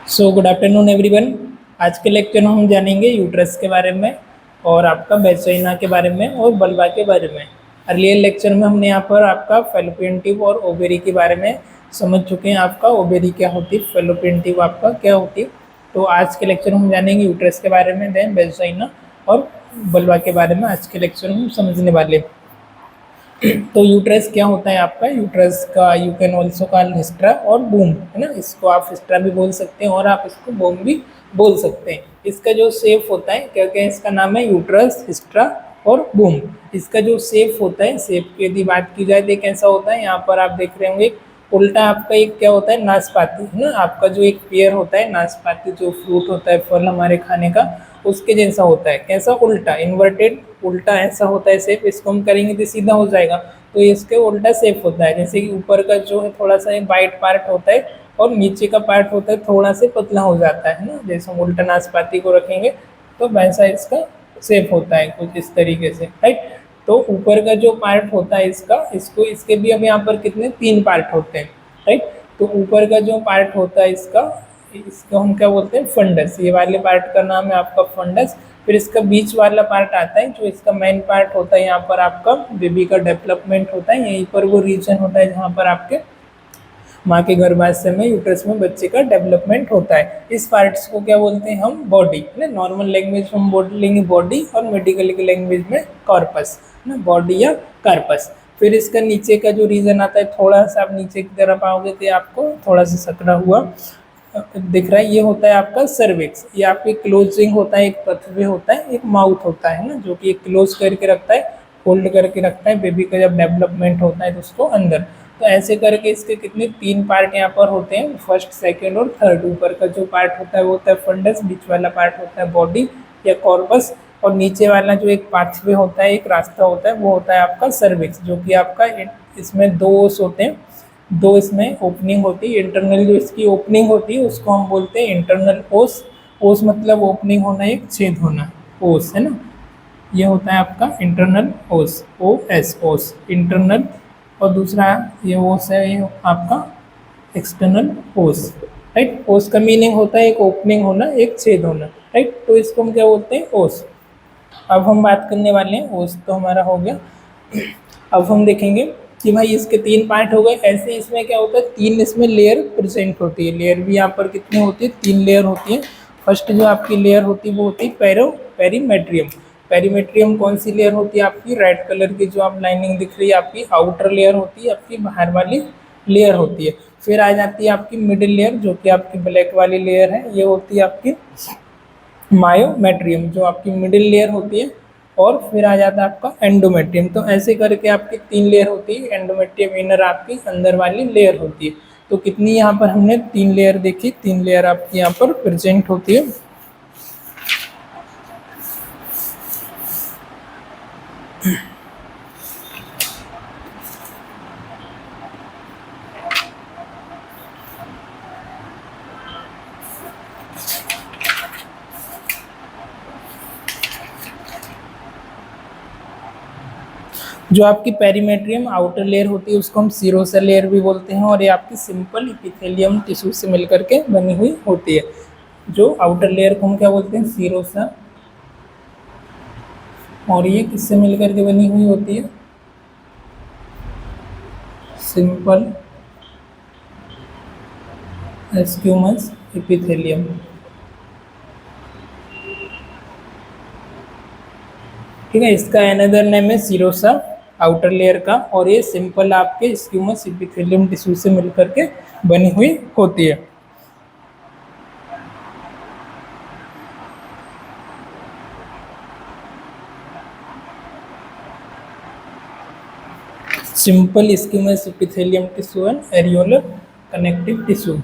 So good afternoon everyone. आज के lecture में हम जानेंगे यूट्रस के बारे में और आपका वैजाइना के बारे में और वल्वा के बारे में। अर्लियर लेक्चर में हमने यहाँ पर आपका फैलोपियन ट्यूब और ओवेरी के बारे में समझ चुके हैं। आपका ओवेरी क्या होती है, फैलोपियन ट्यूब आपका क्या होती है। तो आज के लेक्चर में हम जानेंगे यूट्रस के बारे में, देन वैजाइना और वल्वा के बारे में आज के लेक्चर में हम समझने वाले। तो यूट्रस क्या होता है आपका, यूट्रस का यू कैन ऑल्सो कॉल हिस्ट्रा और बूम, है ना। इसको आप हिस्ट्रा भी बोल सकते हैं और आप इसको बूम भी बोल सकते हैं। इसका जो शेप होता है, क्योंकि इसका नाम है यूट्रस, हिस्ट्रा और बूम। इसका जो शेप होता है, शेप की यदि बात की जाए तो कैसा होता है, यहाँ पर आप देख रहे होंगे उल्टा आपका एक क्या होता है, नाशपाती, है ना। आपका जो एक पेयर होता है नाशपाती, जो फ्रूट होता है, फल हमारे खाने का, उसके जैसा होता है। कैसा, उल्टा, इन्वर्टेड, उल्टा ऐसा होता है शेप। इसको हम करेंगे तो सीधा हो जाएगा, तो इसके उल्टा शेप होता है। जैसे कि ऊपर का जो है थोड़ा सा वाइट पार्ट होता है और नीचे का पार्ट होता है थोड़ा सा पतला हो जाता है ना। जैसे हम उल्टा नाशपाती को रखेंगे तो वैसा इसका शेप होता है कुछ इस तरीके से, राइट। तो ऊपर का जो पार्ट होता है इसका, इसके भी अब यहाँ पर कितने 3 पार्ट होते हैं, राइट। तो ऊपर का जो पार्ट होता है इसको हम क्या बोलते हैं, फंडस। ये वाले पार्ट का नाम है आपका फंडस। फिर इसका बीच वाला पार्ट आता है, जो इसका मेन पार्ट होता है, यहाँ पर आपका बेबी का डेवलपमेंट होता है। यहीं पर वो रीजन होता है जहाँ पर आपके माँ के गर्भाशय में, यूट्रस में बच्चे का डेवलपमेंट होता है। इस पार्ट्स को क्या बोलते हैं हम, बॉडी, है ना। नॉर्मल लैंग्वेज में हम बोलेंगे बॉडी और मेडिकल की लैंग्वेज में कॉर्पस, है ना, बॉडी या कार्पस। फिर इसका नीचे का जो रीजन आता है, थोड़ा सा आप नीचे की तरफ आओगे तो आपको थोड़ा सा सकड़ा हुआ दिख रहा है, ये होता है आपका सर्विक्स। ये आपकी क्लोजिंग होता है, एक पथवे होता है, एक माउथ होता है ना, जो कि एक क्लोज करके रखता है, होल्ड करके रखता है बेबी का जब डेवलपमेंट होता है तो उसको अंदर। तो ऐसे करके इसके कितने 3 पार्ट यहाँ पर होते हैं, फर्स्ट, सेकंड और थर्ड। ऊपर का जो पार्ट होता है वो होता है फंडस, बीच वाला पार्ट होता है बॉडी या कॉर्पस, और नीचे वाला जो एक पाथवे होता है, एक रास्ता होता है, वो होता है आपका सर्विक्स, जो कि आपका इसमें 2 ओस होते हैं, 2 इसमें ओपनिंग होती है। इंटरनल जो इसकी ओपनिंग होती है उसको हम बोलते हैं इंटरनल ओस। ओस मतलब ओपनिंग होना, एक छेद होना, ओस, है ना। ये होता है आपका इंटरनल ओस, ओ एस, ओस इंटरनल। और दूसरा ये ओस है, ये आपका एक्सटर्नल ओस, राइट। ओस का मीनिंग होता है एक ओपनिंग होना, एक छेद होना, राइट। तो इसको हम क्या बोलते हैं, ओस। अब हम बात करने वाले हैं, ओस तो हमारा हो गया। अब हम देखेंगे कि भाई इसके 3 पार्ट हो गए। ऐसे इसमें क्या होता है, 3 इसमें लेयर प्रेजेंट होती है। लेयर भी यहाँ पर कितनी होती है, 3 लेयर होती है। फर्स्ट जो आपकी लेयर होती है वो होती है पेरीमेट्रियम। पेरीमेट्रियम कौन सी लेयर होती है आपकी, रेड कलर की जो आप लाइनिंग दिख रही है आपकी आउटर लेयर होती है, आपकी बाहर वाली लेयर होती है। फिर आ जाती है आपकी मिडिल लेयर, जो कि आपकी ब्लैक वाली लेयर है, ये होती है आपकी मायोमेट्रियम, जो आपकी मिडिल लेयर होती है। और फिर आ जाता है आपका एंडोमेट्रियम। तो ऐसे करके आपकी 3 लेयर होती है। एंडोमेट्रियम इनर आपकी अंदर वाली लेयर होती है। तो कितनी यहाँ पर हमने 3 लेयर देखी, 3 लेयर आपकी यहाँ पर प्रेजेंट होती है। जो आपकी पेरीमेट्रियम आउटर लेयर होती है उसको हम सीरोसा लेयर भी बोलते हैं, और ये आपकी सिंपल इपिथेलियम टिश्यू से मिलकर के बनी हुई होती है। जो आउटर लेयर को हम क्या बोलते हैं, सीरोसा, और ये किससे मिलकर के बनी हुई होती है, सिंपल स्क्यूमस इपिथेलियम। ठीक है, इसका अनदर नेम है सीरोसा आउटर लेयर का, और ये सिंपल आपके स्क्यूमस इपिथेलियम टिश्यू से मिलकर के बनी हुई होती है। Simple स्क्यूमस epithelium tissue and areolar connective tissue.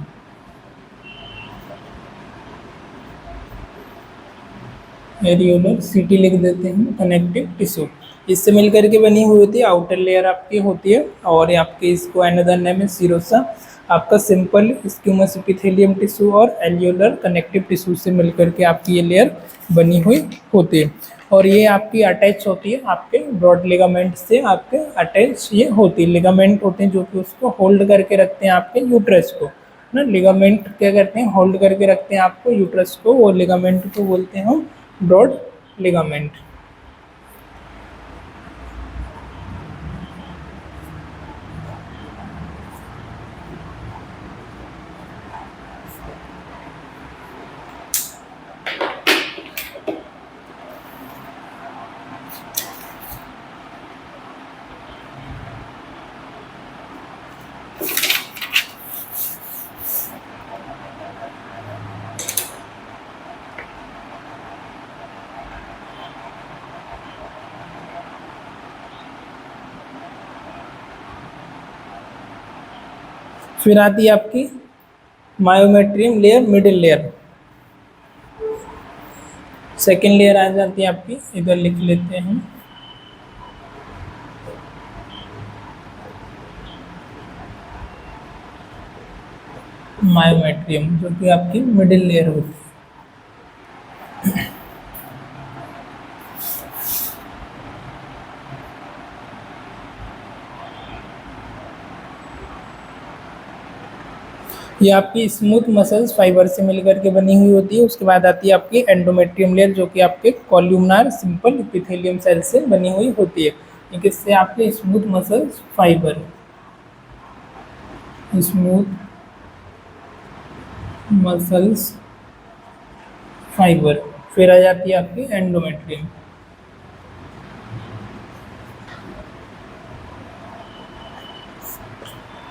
Areolar सीटी लिख देते हैं, कनेक्टिव टिश्यू, इससे मिलकर के बनी हुई होती है। आउटर लेयर आपकी होती है, और आपके इसको अनदर नेम है सीरोसा। आपका सिंपल स्क्यूमस इपिथेलियम टिश्यू और एरियोलर कनेक्टिव टिश्यू से मिलकर के आपकी ये लेयर बनी हुई होती है। और ये आपकी अटैच होती है आपके ब्रॉड लिगामेंट से, आपके अटैच ये होती है, लिगामेंट होते हैं जो कि उसको होल्ड करके रखते हैं आपके यूट्रस को, ना लिगामेंट क्या करते हैं, होल्ड करके रखते हैं आपको यूट्रस को, वो लिगामेंट को बोलते हैं हम ब्रॉड लिगामेंट। फिर आती है आपकी myometrium layer, middle layer. Second layer आ जाती है आपकी, इधर लिख लेते हैं मायोमेट्रियम, जो कि आपकी मिडिल लेयर होती है। ये आपकी स्मूथ मसल्स फाइबर से मिलकर के बनी हुई होती है। उसके बाद आती है आपकी एंडोमेट्रियम लेयर, जो कि आपके कॉल्यूमनार सिंपल एपिथेलियम सेल से बनी हुई होती है। किससे? आपके smooth muscles fibre, smooth muscles fibre. फिर आ जाती है आपकी एंडोमेट्रियम।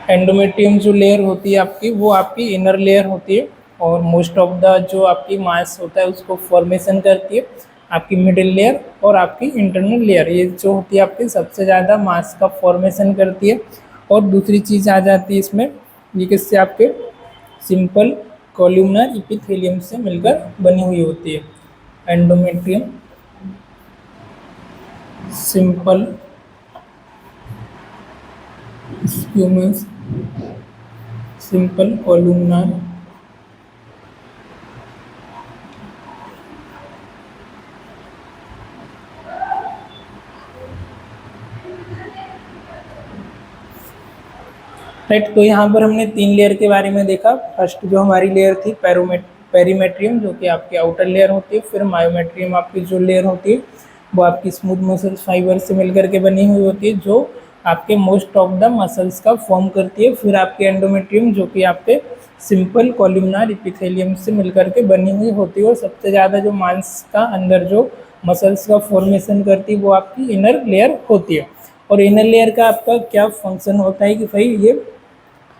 एंडोमेट्रियम जो लेयर होती है आपकी, वो आपकी इनर लेयर होती है, और मोस्ट ऑफ द जो आपकी मास होता है उसको फॉर्मेशन करती है आपकी मिडिल लेयर और आपकी इंटरनल लेयर। ये जो होती है आपकी सबसे ज़्यादा मास का फॉर्मेशन करती है। और दूसरी चीज़ आ जाती है इसमें, ये किससे? आपके सिंपल कॉल्यूमनर एपिथेलियम से मिलकर बनी हुई होती है। Endometrium simple स्क्यूमस simple कॉलुमनार right. तो यहाँ पर हमने 3 लेयर के बारे में देखा। फर्स्ट जो हमारी लेयर थी पेरीमेट्रियम, जो कि आपकी आउटर लेयर होती है। फिर मायोमेट्रियम आपकी जो लेयर होती है वो आपकी स्मूथ मसल्स फाइबर से मिलकर के बनी हुई होती है, जो आपके मोस्ट ऑफ द मसल्स का फॉर्म करती है। फिर आपके एंडोमेट्रियम, जो कि आपके सिंपल कॉलुमनार एपिथेलियम से मिलकर के बनी हुई होती है। और सबसे ज़्यादा जो मांस का अंदर जो मसल्स का फॉर्मेशन करती है वो आपकी इनर लेयर होती है। और इनर लेयर का आपका क्या फंक्शन होता है कि भाई ये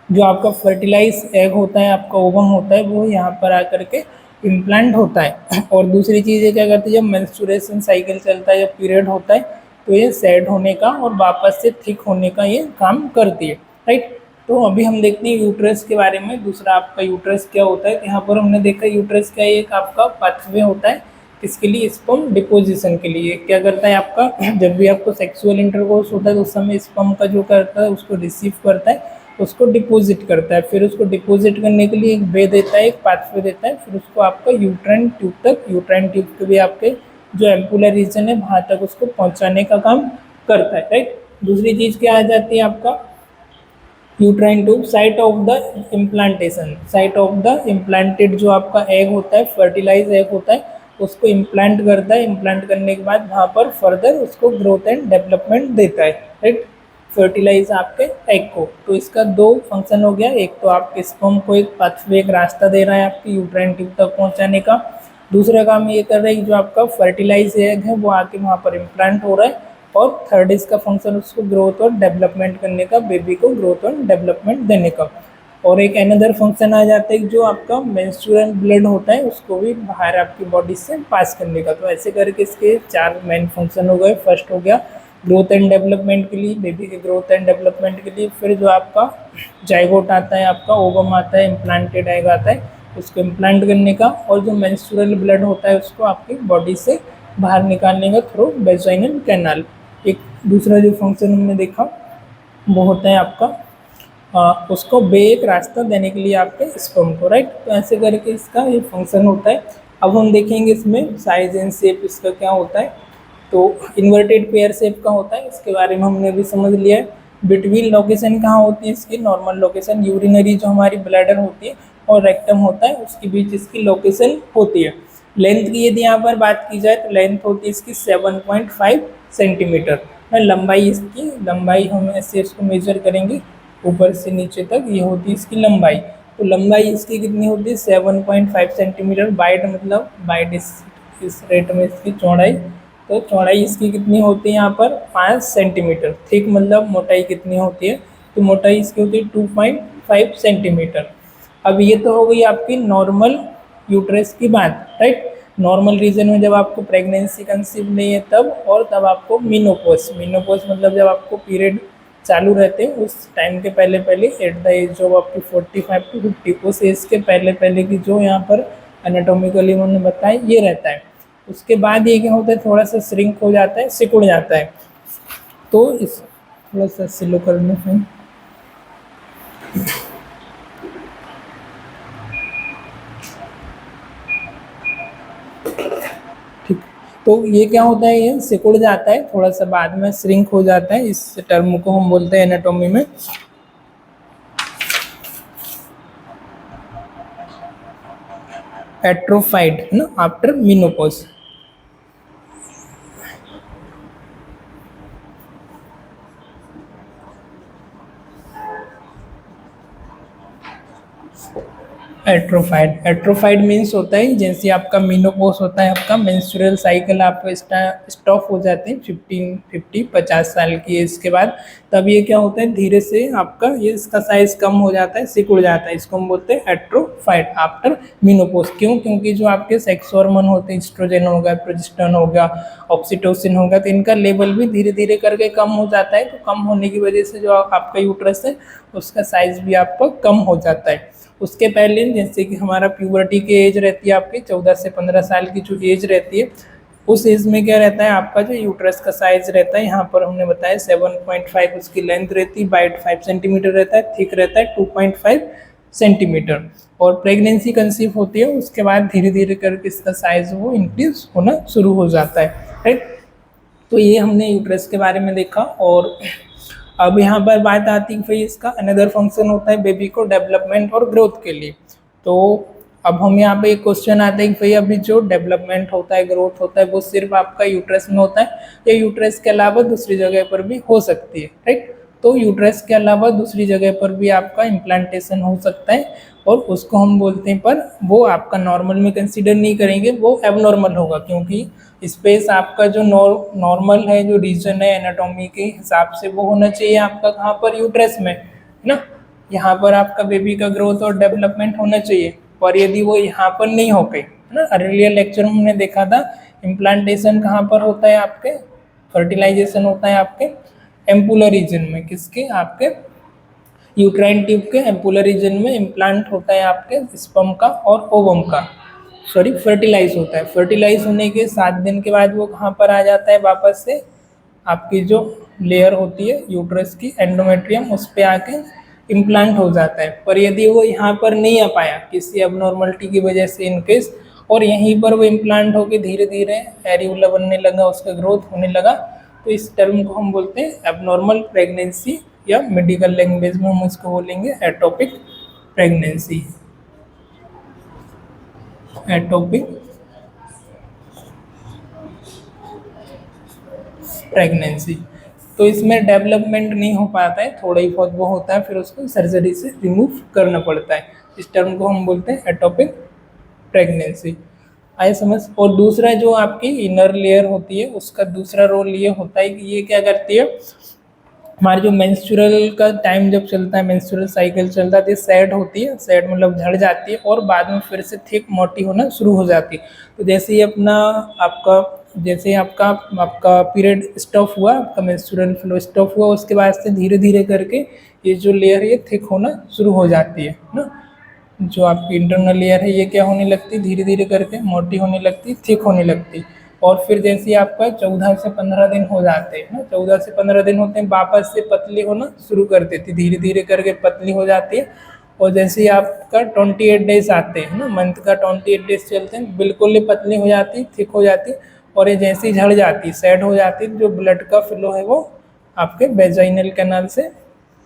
जो आपका फर्टिलाइज एग होता है, आपका ओवम होता है, वो यहाँ पर आकर के इम्प्लांट होता है। और दूसरी चीज़ ये क्या करती है, जब मेंस्ट्रुएशन साइकिल चलता है, जब पीरियड होता है, तो ये सेट होने का और वापस से थिक होने का ये काम करती है, राइट। तो अभी हम देखते हैं यूट्रस के बारे में। दूसरा आपका यूट्रस क्या होता है, तो यहाँ पर हमने देखा यूट्रस का एक आपका पाथवे होता है, इसके लिए स्पर्म डिपोजिशन के लिए। क्या करता है आपका, जब भी आपको सेक्सुअल इंटरकोर्स होता है तो उस समय स्पर्म का जो करता है उसको रिसीव करता है, उसको डिपॉजिट करता है। फिर उसको डिपॉजिट करने के लिए एक वे देता है, एक पाथवे देता है। फिर उसको आपका यूट्राइन ट्यूब तक, यूट्राइन ट्यूब के भी आपके जो एम्पुलर रीजन है वहाँ तक उसको पहुँचाने का काम करता है, राइट। दूसरी चीज़ क्या आ जाती है आपका, uterine tube site of the implantation, site of the implanted जो आपका एग होता है, फर्टिलाइज एग होता है, उसको इम्प्लांट करता है। इम्प्लांट करने के बाद वहाँ पर फर्दर उसको ग्रोथ एंड डेवलपमेंट देता है, राइट, फर्टिलाइज आपके एग को। तो इसका 2 फंक्शन हो गया, एक तो आपके स्पर्म को एक पाथवे, एक रास्ता दे रहा है आपके यूट्राइन ट्यूब तक पहुँचाने का। दूसरा काम ये कर रहा है कि जो आपका फर्टिलाइज एग है वो आके वहाँ पर इम्प्लांट हो रहा है। और थर्ड इसका फंक्शन उसको ग्रोथ और डेवलपमेंट करने का, बेबी को ग्रोथ और डेवलपमेंट देने का। और एक अनदर फंक्शन आ जाता है कि जो आपका मेंस्ट्रुअल ब्लड होता है उसको भी बाहर आपकी बॉडी से पास करने का। तो ऐसे करके इसके 4 मेन फंक्शन हो गए। फर्स्ट हो गया ग्रोथ एंड डेवलपमेंट के लिए, बेबी के ग्रोथ एंड डेवलपमेंट के लिए। फिर जो आपका जाइगोट आता है, आपका ओवम आता है, इम्प्लांटेड एग आता है, उसको इम्प्लांट करने का। और जो मेंस्ट्रुअल ब्लड होता है उसको आपकी बॉडी से बाहर निकालने का थ्रू वेजाइनल कैनाल। एक दूसरा जो फंक्शन हमने देखा वो होता है आपका उसको एक रास्ता देने के लिए आपके स्पर्म को, राइट। तो ऐसे करके इसका ये फंक्शन होता है। अब हम देखेंगे इसमें साइज एंड शेप इसका क्या होता है। तो इन्वर्टेड पेयर शेप का होता है, इसके बारे में हमने अभी समझ लिया है। बिटवीन लोकेशन कहाँ होती है इसकी, नॉर्मल लोकेशन यूरिनरी जो हमारी ब्लैडर होती है और रेक्टम होता है उसके बीच इसकी लोकेशन होती है। लेंथ की यदि यहाँ पर बात की जाए तो लेंथ होती है इसकी 7.5 सेंटीमीटर। लंबाई इसकी, लंबाई हम ऐसे इसको मेजर करेंगे ऊपर से नीचे तक, ये होती है इसकी लंबाई। तो लंबाई इसकी कितनी होती है 7.5 सेंटीमीटर। बाइट मतलब बाइट इस रेट में इसकी चौड़ाई, तो चौड़ाई इसकी कितनी होती है यहाँ पर 5 सेंटीमीटर। थिक मतलब मोटाई कितनी होती है, तो मोटाई इसकी होती है 2.5 सेंटीमीटर। अब ये तो हो गई आपकी नॉर्मल यूट्रस की बात, राइट। नॉर्मल रीजन में जब आपको प्रेगनेंसी कंसीव नहीं है तब, और तब आपको मीनोपॉज, मीनोपॉज मतलब जब आपको पीरियड चालू रहते हैं उस टाइम के पहले पहले, एट द एज जो आपकी 45 to 50, उस एज के पहले पहले की जो यहाँ पर एनाटोमिकली उन्होंने बताया ये रहता है। उसके बाद ये क्या होता है, थोड़ा सा श्रिंक हो जाता है, सिकुड़ जाता है। तो इस थोड़ा सा स्लो करने से ठीक, तो ये क्या होता है, ये सिकुड़ जाता है, थोड़ा सा बाद में श्रिंक हो जाता है। इस टर्म को हम बोलते हैं एनाटॉमी में एट्रोफाइड, है ना, after menopause. Atrophied, atrophied means होता है जैसे आपका मीनोपॉज होता है, आपका मेंस्ट्रुअल साइकिल आपका स्टॉप हो जाते हैं 50 साल की एज के बाद, तब ये क्या होता है धीरे से आपका ये इसका साइज कम हो जाता है, सिकुड़ जाता है। इसको हम बोलते हैं एट्रोफाइड आफ्टर मीनोपॉज। क्यों? क्योंकि जो आपके सेक्स हार्मोन होते हैं, एस्ट्रोजन हो गया, प्रोजेस्टेरोन हो गया, ऑक्सीटोसिन हो गया, तो इनका लेवल भी धीरे धीरे करके कम हो जाता है। तो कम होने की वजह से जो आपका यूट्रस है उसका साइज भी आपका कम हो जाता है। उसके पहले जैसे कि हमारा प्यूबर्टी की एज रहती है आपकी 14 से 15 साल की जो एज रहती है, उस एज में क्या रहता है आपका जो यूट्रस का साइज रहता है, यहाँ पर हमने बताया 7.5 उसकी लेंथ रहती है, बाइट 5 सेंटीमीटर रहता है, थिक रहता है 2.5 सेंटीमीटर। और प्रेगनेंसी कंसीव होती है उसके बाद धीरे धीरे करके इसका साइज वो इंक्रीज होना शुरू हो जाता है, राइट। तो ये हमने यूट्रस के बारे में देखा। और अब यहाँ पर बात आती है भाई इसका अनदर फंक्शन होता है बेबी को डेवलपमेंट और ग्रोथ के लिए। तो अब हम यहाँ पे एक क्वेश्चन आता है कि भाई अभी जो डेवलपमेंट होता है, ग्रोथ होता है, वो सिर्फ आपका यूट्रस में होता है या यूट्रस के अलावा दूसरी जगह पर भी हो सकती है, राइट। तो यूट्रस के अलावा दूसरी जगह पर भी आपका इम्प्लांटेशन हो सकता है, और उसको हम बोलते हैं, पर वो आपका नॉर्मल में कंसीडर नहीं करेंगे, वो एबनॉर्मल होगा। क्योंकि स्पेस आपका जो नॉर्मल है, जो रीजन है एनाटॉमी के हिसाब से, वो होना चाहिए आपका कहाँ पर, यूट्रस में, है ना। यहाँ पर आपका बेबी का ग्रोथ और डेवलपमेंट होना चाहिए। और यदि वो यहाँ पर नहीं हो गई, है ना, अर्लियर लेक्चर में हमने देखा था इम्प्लांटेशन कहाँ पर होता है आपके, फर्टिलाइजेशन होता है आपके एम्पुलर रीजन में, किसके, आपके यूट्राइन ट्यूब के एम्पुलर रीजन में इम्प्लांट होता है आपके स्पर्म का और ओवम का, सॉरी फर्टिलाइज होता है। फर्टिलाइज होने के 7 दिन के बाद वो कहाँ पर आ जाता है वापस से, आपकी जो लेयर होती है यूट्रस की एंडोमेट्रियम, उस पर आके इम्प्लांट हो जाता है। पर यदि वो यहाँ पर नहीं आ पाया किसी एबनॉर्मलिटी की वजह से इनकेस, और यहीं पर वो इम्प्लांट होकर धीरे धीरे एरियोला बनने लगा, उसका ग्रोथ होने लगा, तो इस टर्म को हम बोलते हैं एबनॉर्मल प्रेगनेंसी, या मेडिकल लैंग्वेज में हम उसको बोलेंगे एटोपिक प्रेगनेंसी, एटोपिक प्रेगनेंसी। तो इसमें डेवलपमेंट नहीं हो पाता है, थोड़ा ही बहुत वो होता है, फिर उसको सर्जरी से रिमूव करना पड़ता है। इस टर्म को हम बोलते हैं एटोपिक प्रेगनेंसी, आए समझ। और दूसरा जो आपकी इनर लेयर होती है उसका दूसरा रोल ये होता है कि ये क्या करती है, हमारे जो मेंस्ट्रुअल का टाइम जब चलता है, मेंस्ट्रुअल साइकिल चलता है, तो सैड होती है, सैड मतलब झड़ जाती है, और बाद में फिर से थिक मोटी होना शुरू हो जाती है। तो जैसे ही अपना आपका जैसे ही आपका आपका पीरियड स्टॉप हुआ, आपका मेंस्ट्रुअल फ्लो स्टॉप हुआ, उसके बाद से धीरे धीरे करके ये जो लेयर ये थिक होना शुरू हो जाती है ना। जो आपकी इंटरनल लेयर है ये क्या होने लगती है, धीरे धीरे करके मोटी होने लगती, थिक होने लगती। और फिर जैसे ही आपका 14 से 15 दिन हो जाते हैं ना, 14 से 15 दिन होते हैं, वापस से पतली होना शुरू कर देती, धीरे धीरे करके पतली हो जाती है। और जैसे ही आपका 28 डेज आते हैं ना, मंथ का 28 डेज चलते हैं, बिल्कुल ही पतली हो जाती, थिक हो जाती, और ये जैसे ही झड़ जाती, सैड हो जाती, जो ब्लड का फ्लो है वो आपके वेजाइनल कैनाल से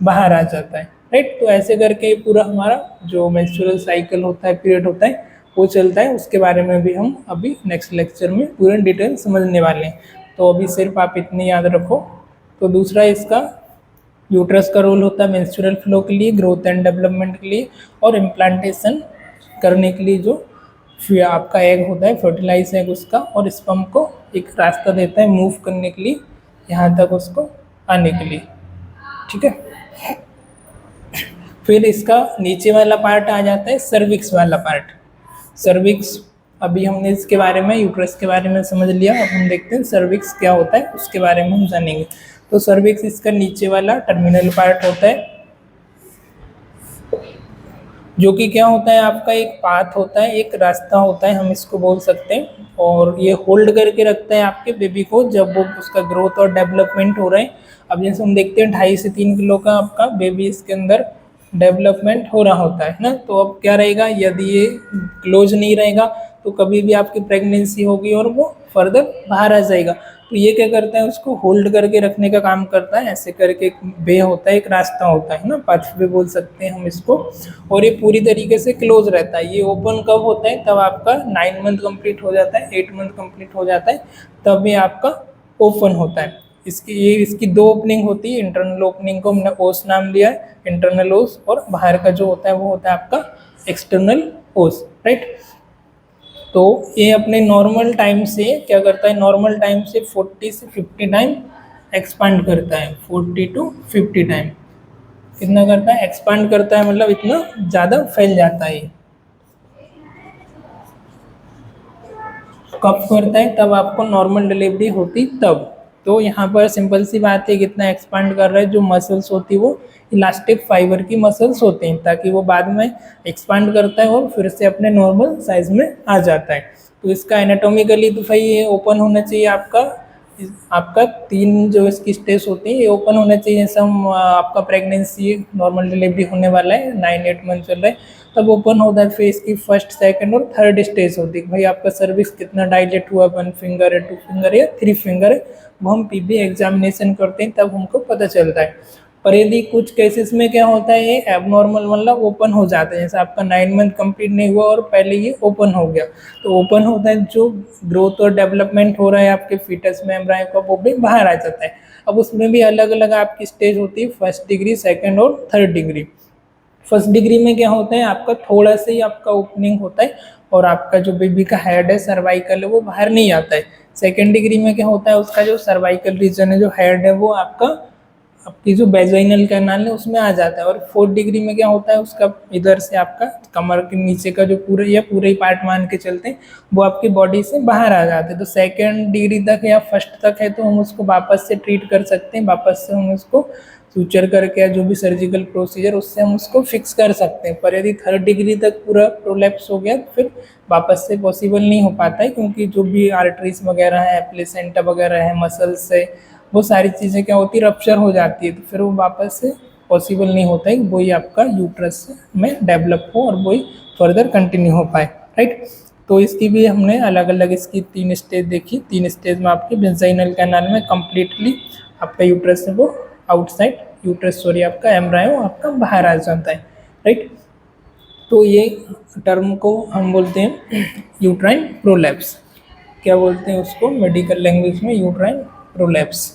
बाहर आ जाता है, राइट। तो ऐसे करके पूरा हमारा जो मेंस्ट्रुअल साइकिल होता है, पीरियड होता है, वो चलता है। उसके बारे में भी हम अभी नेक्स्ट लेक्चर में पूरा डिटेल समझने वाले हैं। तो अभी सिर्फ आप इतनी याद रखो। तो दूसरा इसका यूट्रस का रोल होता है मेंस्ट्रुअल फ्लो के लिए, ग्रोथ एंड डेवलपमेंट के लिए, और इम्प्लांटेशन करने के लिए। जो फिर आपका एग होता है, फर्टिलाइज एग उसका, और स्पर्म को एक रास्ता देता है मूव करने के लिए, यहाँ तक उसको आने के लिए, ठीक है। फिर इसका नीचे वाला पार्ट आ जाता है सर्विक्स वाला पार्ट। सर्विक्स अभी हमने इसके बारे में, यूट्रस के बारे में समझ लिया। अब हम देखते हैं सर्विक्स क्या होता है, उसके बारे में हम जानेंगे। तो सर्विक्स इसका नीचे वाला टर्मिनल पार्ट होता है, जो कि क्या होता है, आपका एक पाथ होता है, एक रास्ता होता है, हम इसको बोल सकते हैं। और ये होल्ड करके रखता है आपके बेबी को जब वो उसका ग्रोथ और डेवलपमेंट हो रहा है। अब जैसे हम देखते हैं 2.5 से 3 किलो का आपका बेबी इसके अंदर डेवलपमेंट हो रहा होता है ना। तो अब क्या रहेगा, यदि ये क्लोज नहीं रहेगा तो कभी भी आपकी प्रेगनेंसी होगी और वो फर्दर बाहर आ जाएगा। तो ये क्या करता है, उसको होल्ड करके रखने का काम करता है। ऐसे करके एक वे होता है, एक रास्ता होता है ना, पाथवे बोल सकते हैं हम इसको। और ये पूरी तरीके से क्लोज रहता है। ये ओपन कब होता है, तब आपका 9 मंथ कंप्लीट हो जाता है, 8 मंथ कंप्लीट हो जाता है, तब ये आपका ओपन होता है। इसकी 2 ओपनिंग होती है। इंटरनल ओपनिंग को हमने ओस नाम दिया है, इंटरनल ओस, और बाहर का जो होता है वो होता है आपका एक्सटर्नल ओस, राइट। तो ये अपने नॉर्मल टाइम से क्या करता है, नॉर्मल टाइम से 40 से 50 टाइम एक्सपांड करता है। 40 to 50 टाइम कितना करता है, एक्सपांड करता है, मतलब इतना ज़्यादा फैल जाता है। कब करता है, तब आपको नॉर्मल डिलीवरी होती तब। तो यहाँ पर सिंपल सी बात है, कितना एक्सपांड कर रहा है, जो मसल्स होती है वो इलास्टिक फाइबर की मसल्स होते हैं, ताकि वो बाद में एक्सपांड करता है और फिर से अपने नॉर्मल साइज में आ जाता है। तो इसका एनाटोमिकली तो भाई ये ओपन होना चाहिए आपका 3 जो इसकी स्टेज होती है ये ओपन होना चाहिए। जैसे हम आपका प्रेगनेंसी नॉर्मल डिलीवरी होने वाला है, 9-8 मंथ चल रहा है, तब ओपन होता है। फिर इसकी फर्स्ट, सेकंड और थर्ड स्टेज होती है। भाई आपका सर्विक्स कितना डायलेट हुआ, 1 फिंगर है, 2 फिंगर या 3 फिंगर है, वो हम पीबी एग्जामिनेशन करते हैं तब हमको पता चलता है। पर यदि कुछ केसेस में क्या होता है, ये एबनॉर्मल मतलब ओपन हो जाता है। जैसे आपका 9 मंथ कंप्लीट नहीं हुआ और पहले ये ओपन हो गया, तो ओपन होता है, जो ग्रोथ और डेवलपमेंट हो रहा है आपके फीटस में, एम्ब्रायो का, वो भी बाहर आ जाता है। अब उसमें भी अलग अलग आपकी स्टेज होती है, फर्स्ट डिग्री, सेकेंड और थर्ड डिग्री। फर्स्ट डिग्री में क्या होता है, आपका थोड़ा सा ही आपका ओपनिंग होता है और आपका जो बेबी का हेड है, सर्वाइकल है, वो बाहर नहीं आता है। सेकेंड डिग्री में क्या होता है, उसका जो सर्वाइकल रीजन है, जो हेड है, वो आपकी जो वेजाइनल कैनाल है उसमें आ जाता है। और फोर्थ डिग्री में क्या होता है, उसका इधर से आपका कमर के नीचे का जो पूरे ही पार्ट मान के चलते हैं, वो आपकी बॉडी से बाहर आ जाते हैं। तो सेकेंड डिग्री तक या फर्स्ट तक है तो हम उसको वापस से ट्रीट कर सकते हैं, वापस से हम उसको सूचर करके या जो भी सर्जिकल प्रोसीजर उससे हम उसको फिक्स कर सकते हैं। पर यदि थर्ड डिग्री तक पूरा प्रोलैप्स हो गया तो फिर वापस से पॉसिबल नहीं हो पाता है, क्योंकि जो भी आर्टरीज वगैरह है, प्लेसेंटा वगैरह है, मसल्स से, वो सारी चीज़ें क्या होती है, रप्चर हो जाती है। तो फिर वो वापस से पॉसिबल नहीं होता है वही आपका यूट्रस में डेवलप हो और वही फर्दर कंटिन्यू हो पाए, राइट। तो इसकी भी हमने अलग अलग इसकी 3 स्टेज देखी। 3 स्टेज में आपके वेजाइनल कैनाल में कम्प्लीटली आपका यूट्रस है वो आउटसाइड, यूट्रस सॉरी आपका एम्ब्रायो आपका बाहर आ जाता है, राइट। तो ये टर्म को हम बोलते हैं यूट्राइन प्रोलैप्स। क्या बोलते हैं उसको मेडिकल लैंग्वेज में, यूट्राइन प्रोलैप्स।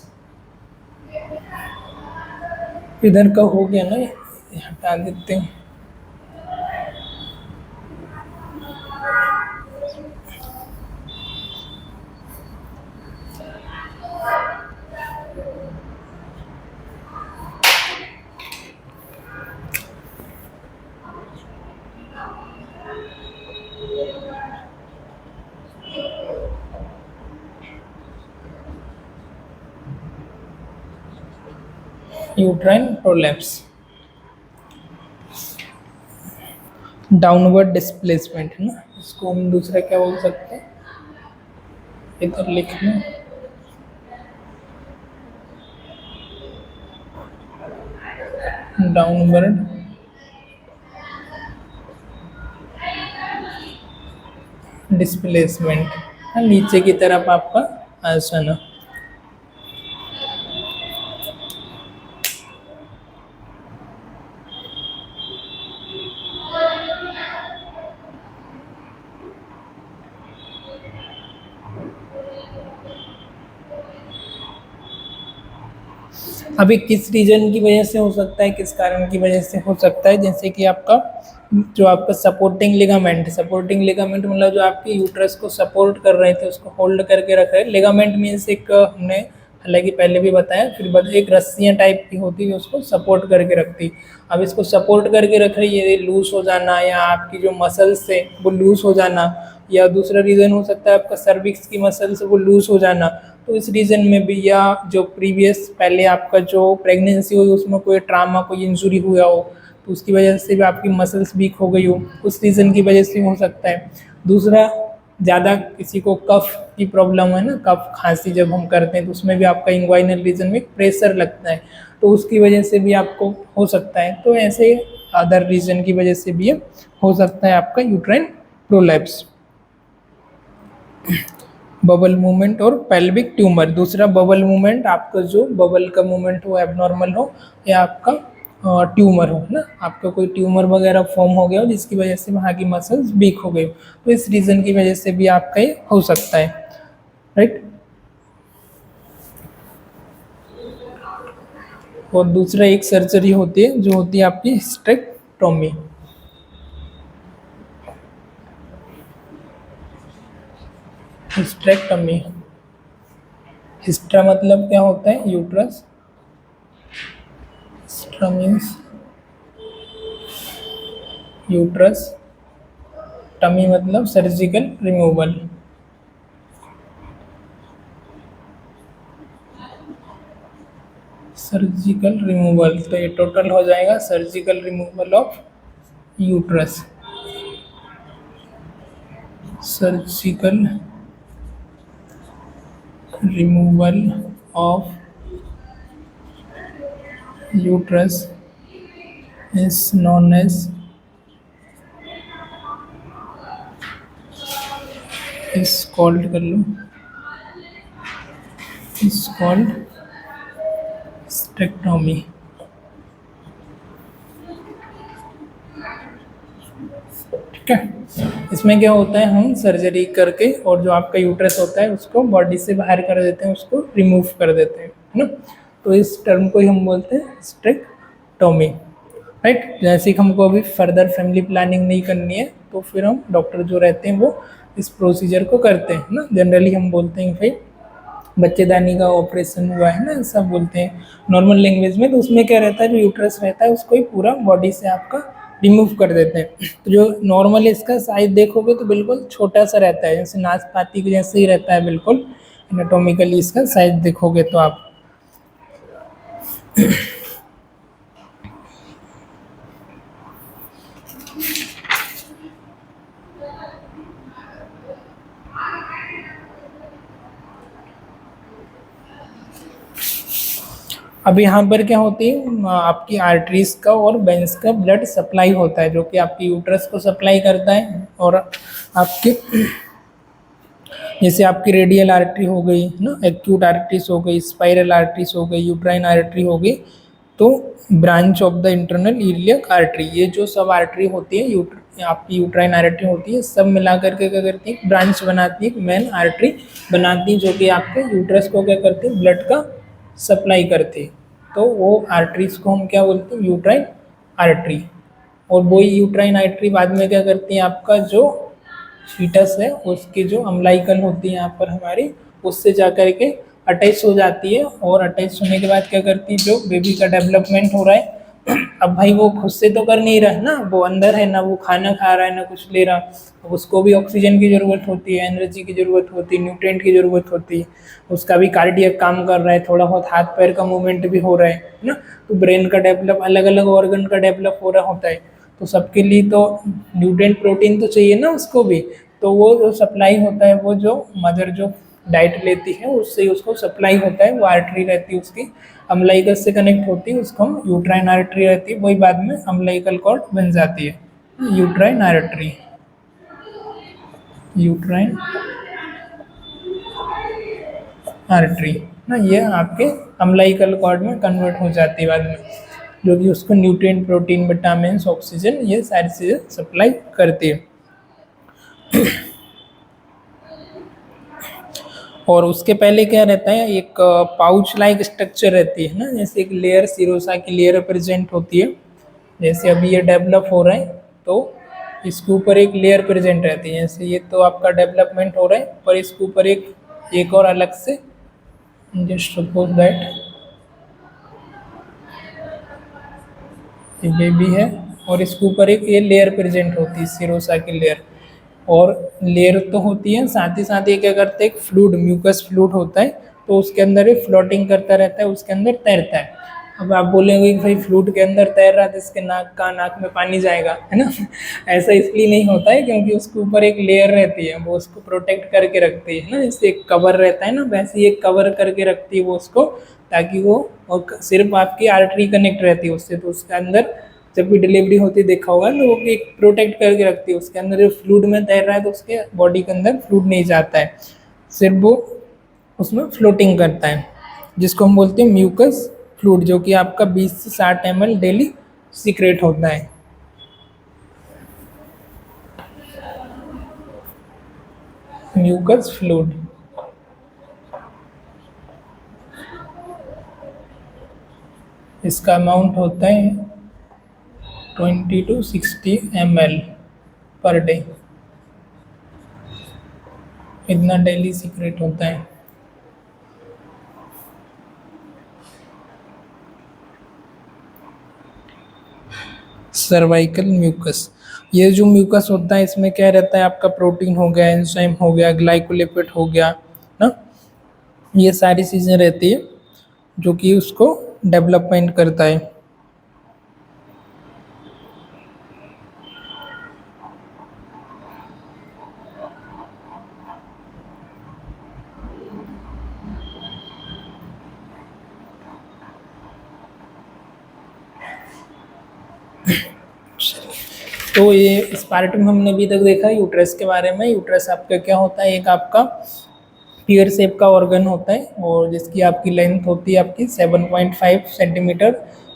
इधर का हो गया ना, ये हटा देते हैं। यूट्राइन प्रोलैप्स, डाउनवर्ड डिस्प्लेसमेंट है ना, इसको हम दूसरा क्या बोल सकते हैं, इधर लिख लें, डाउनवर्ड डिस्प्लेसमेंट, नीचे की तरफ आपका आसन। अभी किस रीजन की वजह से हो सकता है, किस कारण की वजह से हो सकता है, जैसे कि आपका जो आपका सपोर्टिंग लिगामेंट मतलब जो आपके यूट्रस को सपोर्ट कर रहे थे, उसको होल्ड करके रख रहे। लिगामेंट मीन्स एक हमने हालांकि पहले भी बताया, फिर एक रस्सियाँ टाइप की होती है उसको सपोर्ट करके रखती। अब इसको सपोर्ट करके रख रही है, ये लूज हो जाना या आपकी जो मसल्स है वो लूज हो जाना, या दूसरा रीज़न हो सकता है आपका सर्विक्स की मसल्स वो लूज हो जाना। तो इस रीज़न में भी, या जो प्रीवियस पहले आपका जो प्रेगनेंसी हुई उसमें कोई ट्रामा, कोई इंजुरी हुआ हो तो उसकी वजह से भी आपकी मसल्स वीक हो गई हो, उस रीज़न की वजह से हो सकता है। दूसरा, ज़्यादा किसी को कफ की प्रॉब्लम है ना, कफ खांसी जब हम करते हैं तो उसमें भी आपका इंग्वाइनल रीजन में प्रेशर लगता है, तो उसकी वजह से भी आपको हो सकता है। तो ऐसे अदर रीजन की वजह से भी ये हो सकता है आपका यूट्राइन प्रोलैप्स। बबल मूवमेंट और पेल्विक ट्यूमर। दूसरा, बबल मूवमेंट, आपका जो बबल का मूवमेंट हो एबनॉर्मल हो, या आपका ट्यूमर हो ना, आपका कोई ट्यूमर वगैरह फॉर्म हो गया हो जिसकी वजह से वहाँ की मसल्स वीक हो गई, तो इस रीज़न की वजह से भी आपका ये हो सकता है, राइट। और दूसरा एक सर्जरी होती है जो होती है आपकी हिस्टेक्टोमी। हिस्टेक्टोमी, हिस्ट्रा मतलब क्या होता है, uterus, hystera means uterus, tomy मतलब सर्जिकल रिमूवल। सर्जिकल रिमूवल, तो ये टोटल हो जाएगा surgical removal of uterus. Surgical removal of uterus is known as is called कर लो, इज कॉल्ड हिस्टेक्टोमी। ठीक है, इसमें क्या होता है, हम सर्जरी करके और जो आपका यूट्रस होता है उसको बॉडी से बाहर कर देते हैं, उसको रिमूव कर देते हैं, है ना। तो इस टर्म को ही हम बोलते हैं हिस्टेक्टोमी, राइट। जैसे कि हमको अभी फर्दर फैमिली प्लानिंग नहीं करनी है तो फिर हम डॉक्टर जो रहते हैं वो इस प्रोसीजर को करते हैं ना। जनरली हम बोलते हैं भाई बच्चेदानी का ऑपरेशन हुआ है ना, ऐसा बोलते हैं नॉर्मल लैंग्वेज में। तो उसमें क्या रहता है, जो यूट्रस रहता है उसको ही पूरा बॉडी से आपका रिमूव कर देते हैं। तो जो नॉर्मल इसका साइज देखोगे तो बिल्कुल छोटा सा रहता है, जैसे नाशपाती के जैसे ही रहता है बिल्कुल, एनाटोमिकली इसका साइज देखोगे तो आप। अब यहाँ पर क्या होती है, आपकी आर्टरीज का और वेंस का ब्लड सप्लाई होता है जो कि आपकी यूट्रस को सप्लाई करता है। और आपके जैसे आपकी रेडियल आर्टरी हो गई ना, एक्यूट आर्टरीज हो गई, स्पाइरल आर्टरीज हो गई, यूट्राइन आर्टरी हो गई, तो branch of the internal iliac artery, ये जो सब आर्टरी होती है आपकी यूट्राइन आर्टरी होती है, सब मिला करके क्या करती है, ब्रांच बनाती है, मेन आर्टरी बनाती है जो कि आपके यूट्रस को क्या करती है, ब्लड का सप्लाई करती है। तो वो आर्टरीज को हम क्या बोलते हैं, यूट्राइन आर्टरी। और वही यूट्राइन आर्टरी बाद में क्या करती है, आपका जो फीटस है उसकी जो अम्लाइकल होती है यहाँ पर हमारी, उससे जा कर के अटैच हो जाती है। और अटैच होने के बाद क्या करती है, जो बेबी का डेवलपमेंट हो रहा है अब भाई वो खुद से तो कर नहीं रहा है ना, वो अंदर है ना, वो खाना खा रहा है ना कुछ ले रहा, अब उसको भी ऑक्सीजन की ज़रूरत होती है, एनर्जी की ज़रूरत होती है, न्यूट्रिएंट की ज़रूरत होती है, उसका भी कार्डियक काम कर रहा है, थोड़ा बहुत हाथ पैर का मूवमेंट भी हो रहा है ना। तो ब्रेन का डेवलप, अलग अलग ऑर्गन का डेवलप हो रहा होता है, तो सबके लिए तो न्यूट्रिएंट प्रोटीन तो चाहिए ना उसको भी। तो वो जो सप्लाई होता है, वो जो मदर जो डाइट लेती है उससे उसको सप्लाई होता है, वो आर्टरी रहती है उसकी अम्लाइकस से कनेक्ट होती है, उसको हम यूट्राइन आर्टरी रहती है, वही बाद में अम्लाइकल कॉर्ड बन जाती है यूट्राइन आर्टरी। यूट्राइन आर्टरी ना, ये आपके अम्लाइकल कॉर्ड में कन्वर्ट हो जाती है बाद में, जो कि उसको न्यूट्रिएंट प्रोटीन विटामिन ऑक्सीजन ये सारी चीज़ें सप्लाई करती है। और उसके पहले क्या रहता है, एक पाउच लाइक स्ट्रक्चर रहती है ना, जैसे एक लेयर सिरोसा की लेयर प्रेजेंट होती है। जैसे अभी ये डेवलप हो रहा है तो इसके ऊपर एक लेयर प्रेजेंट रहती है। जैसे ये तो आपका डेवलपमेंट हो रहा है, पर इसके ऊपर एक और अलग से, जस्ट सपोज दैट ये बेबी है, और इसके ऊपर एक ये लेयर प्रेजेंट होती है सिरोसा की लेयर। और लेयर तो होती है, साथ ही साथ ये क्या करते हैं, एक फ्लूइड म्यूकस फ्लूइड होता है, तो उसके अंदर ये फ्लोटिंग करता रहता है, उसके अंदर तैरता है। अब आप बोलेंगे कि भाई फ्लूइड के अंदर तैर रहा है तो इसके नाक में पानी जाएगा, है ना। ऐसा इसलिए नहीं होता है क्योंकि उसके ऊपर एक लेयर रहती है, वो उसको प्रोटेक्ट करके रखती है ना, जैसे एक कवर रहता है ना, वैसे ही एक कवर करके रखती है वो उसको, ताकि वो, और सिर्फ आपकी आर्टरी कनेक्ट रहती है उससे, तो उसके अंदर जब भी डिलीवरी होती है देखा होगा तो वो एक प्रोटेक्ट करके रखती है। उसके अंदर जो फ्लूइड में तैर रहा है तो उसके बॉडी के अंदर फ्लूइड नहीं जाता है, सिर्फ वो उसमें फ्लोटिंग करता है, जिसको हम बोलते हैं म्यूकस फ्लूइड, जो कि आपका 20 से 60 ml डेली सीक्रेट होता है। म्यूकस फ्लूइड इसका अमाउंट होता है 20 to 60 ml पर डे, इतना डेली सीक्रेट होता है। सर्वाइकल म्यूकस, ये जो म्यूकस होता है इसमें क्या रहता है, आपका प्रोटीन हो गया, एंजाइम हो गया, ग्लाइकोलिपिड हो गया ना, ये सारी चीज़ें रहती है जो कि उसको डेवलपमेंट करता है। तो ये इस पार्ट में हमने अभी तक देखा यूट्रस के बारे में। यूट्रस आपका क्या होता है, एक आपका पियर शेप का ऑर्गन होता है, और जिसकी आपकी लेंथ होती है आपकी 7.5 सेंटीमीटर,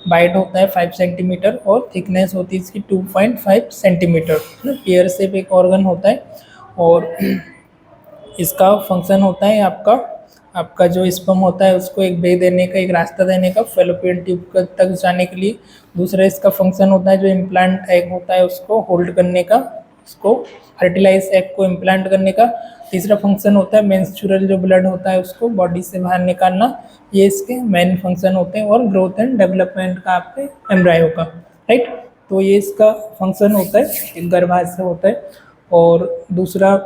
वाइड होता है 5 सेंटीमीटर, और थिकनेस होती है इसकी 2.5 सेंटीमीटर ना। पियर शेप एक ऑर्गन होता है, और इसका फंक्शन होता है आपका आपका जो स्पर्म होता है उसको एक वे देने का, एक रास्ता देने का फैलोपियन ट्यूब तक जाने के लिए। दूसरा इसका फंक्शन होता है जो इम्प्लांट एग होता है उसको होल्ड करने का, उसको फर्टिलाइज एग को इम्प्लांट करने का। तीसरा फंक्शन होता है मेंस्ट्रुअल जो ब्लड होता है उसको बॉडी से बाहर निकालना। ये इसके मेन फंक्शन होते हैं, और ग्रोथ एंड डेवलपमेंट का आपके एम्ब्रायो का, राइट। तो ये इसका फंक्शन होता है, गर्भाशय होता है। और दूसरा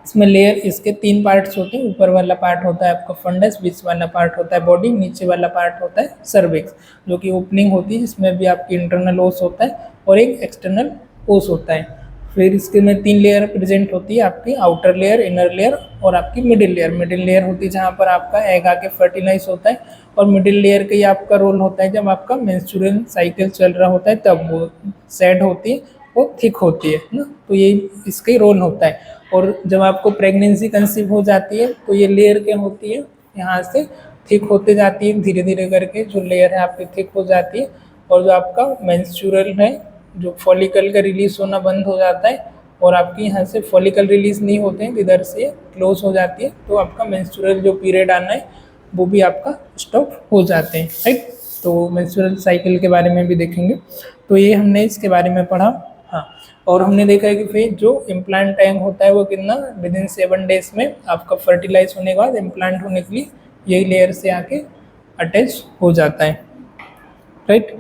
इसमें लेयर, इसके 3 पार्ट्स होते हैं। ऊपर वाला पार्ट होता है आपका फंडस, बीच वाला पार्ट होता है बॉडी, नीचे वाला पार्ट होता है सर्विक्स, जो कि ओपनिंग होती है, जिसमें भी आपकी इंटरनल ओस होता है और एक एक्सटर्नल ओस होता है। फिर इसके में 3 लेयर प्रेजेंट होती है आपकी, आउटर लेयर, इनर लेयर और आपकी मिडिल लेयर। मिडिल लेयर होती है जहाँ पर आपका एग आके फर्टिलाइज होता है, और मिडिल लेयर का ही आपका रोल होता है जब आपका मेंस्ट्रुअल साइकिल चल रहा होता है तब वो सेड होती है, वो थिक होती है ना। तो ये इसका ही रोल होता है। और जब आपको प्रेगनेंसी कंसीव हो जाती है तो ये लेयर क्या होती है, यहाँ से थिक होते जाती है धीरे धीरे करके, जो लेयर है आपकी थिक हो जाती है। और जो आपका मेंस्ट्रुअल है, जो फॉलिकल का रिलीज होना बंद हो जाता है, और आपकी यहाँ से फॉलिकल रिलीज नहीं होते हैं, इधर से क्लोज हो जाती है, तो आपका मेंस्ट्रुअल जो पीरियड आना है वो भी आपका स्टॉप हो जाते हैं, राइट। तो मेंस्ट्रुअल साइकिल के बारे में भी देखेंगे। तो ये हमने इसके बारे में पढ़ा। हाँ, और हमने देखा है कि फिर जो इम्प्लांट टैंक होता है वो कितना विद इन 7 डेज में आपका फर्टिलाइज होने के बाद इम्प्लांट होने के लिए यही लेयर से आके अटैच हो जाता है, राइट।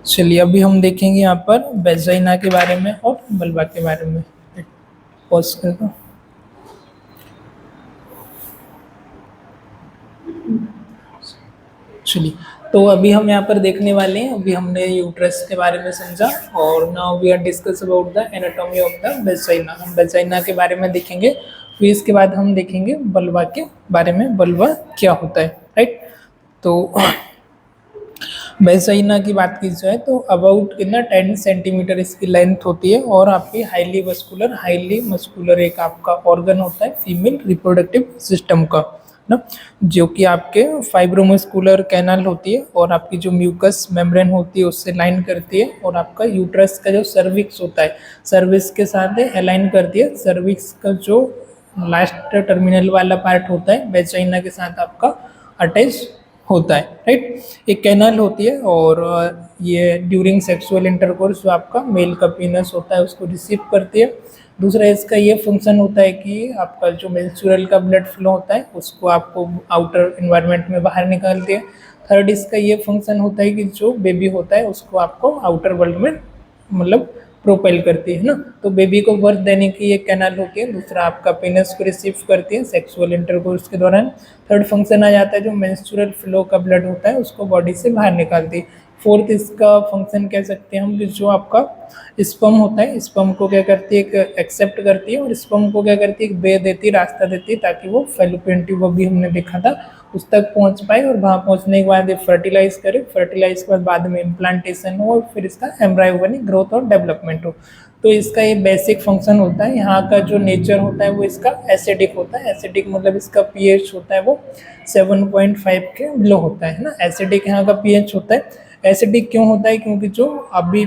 चलिए अभी हम देखेंगे यहाँ पर वेजाइना के बारे में और वल्वा के बारे में। पॉज कर दो। चलिए, तो अभी हम यहाँ पर देखने वाले हैं, अभी हमने यूट्रस के बारे में समझा, और now we are discuss about the anatomy of the vagina. हम वेजाइना के बारे में देखेंगे, फिर इसके बाद हम देखेंगे वल्वा के बारे में, वल्वा क्या होता है, राइट। तो वेजाइना की बात की जाए तो अबाउट कितना 10 सेंटीमीटर इसकी लेंथ होती है, और आपकी हाईली मस्कुलर एक आपका ऑर्गन होता है फीमेल रिप्रोडक्टिव सिस्टम का ना, जो कि आपके फाइब्रोमस्कुलर कैनाल होती है और आपकी जो म्यूकस मेम्ब्रेन होती है उससे लाइन करती है, और आपका यूट्रस का जो सर्विक्स होता है सर्विक्स के साथ अलाइन करती है। सर्विक्स का जो लास्ट टर्मिनल वाला पार्ट होता है वेजाइना के साथ आपका अटैच होता है, राइट। एक कैनाल होती है और ये ड्यूरिंग सेक्सुअल इंटरकोर्स जो आपका मेल का पीनस होता है उसको रिसीव करती है। दूसरा इसका ये फंक्शन होता है कि आपका जो मेंस्ट्रुअल का ब्लड फ्लो होता है उसको आपको आउटर इन्वायरमेंट में बाहर निकालती है। थर्ड इसका ये फंक्शन होता है कि जो बेबी होता है उसको आपको आउटर वर्ल्ड में मतलब प्रोपेल करती है ना, तो बेबी को बर्थ देने की ये कैनाल होती है। दूसरा आपका पेनिस को रिसीव करती है सेक्सुअल इंटरकोर्स के दौरान। थर्ड फंक्शन आ जाता है जो मेंस्ट्रुअल फ्लो का ब्लड होता है उसको बॉडी से बाहर निकालती है। फोर्थ इसका फंक्शन कह सकते हैं हम कि जो आपका स्पर्म होता है स्पर्म को क्या करती है एक्सेप्ट करती है, और स्पर्म को क्या करती है वे देती है, रास्ता देती है ताकि वो फैलोपियन ट्यूब अभी हमने देखा था उस तक पहुंच पाए, और वहाँ पहुंचने के बाद ये फर्टिलाइज करे, फर्टिलाइज के बाद में इम्प्लांटेशन हो और फिर इसका एम्ब्रायो बने, ग्रोथ और डेवलपमेंट हो। तो इसका ये बेसिक फंक्शन होता है। यहाँ का जो नेचर होता है वो इसका एसिडिक होता है। एसिडिक मतलब इसका पीएच होता है वो 7.5 के बिलो होता है ना, एसिडिक यहाँ का पीएच होता है। एसिडिक क्यों होता है, क्योंकि जो अभी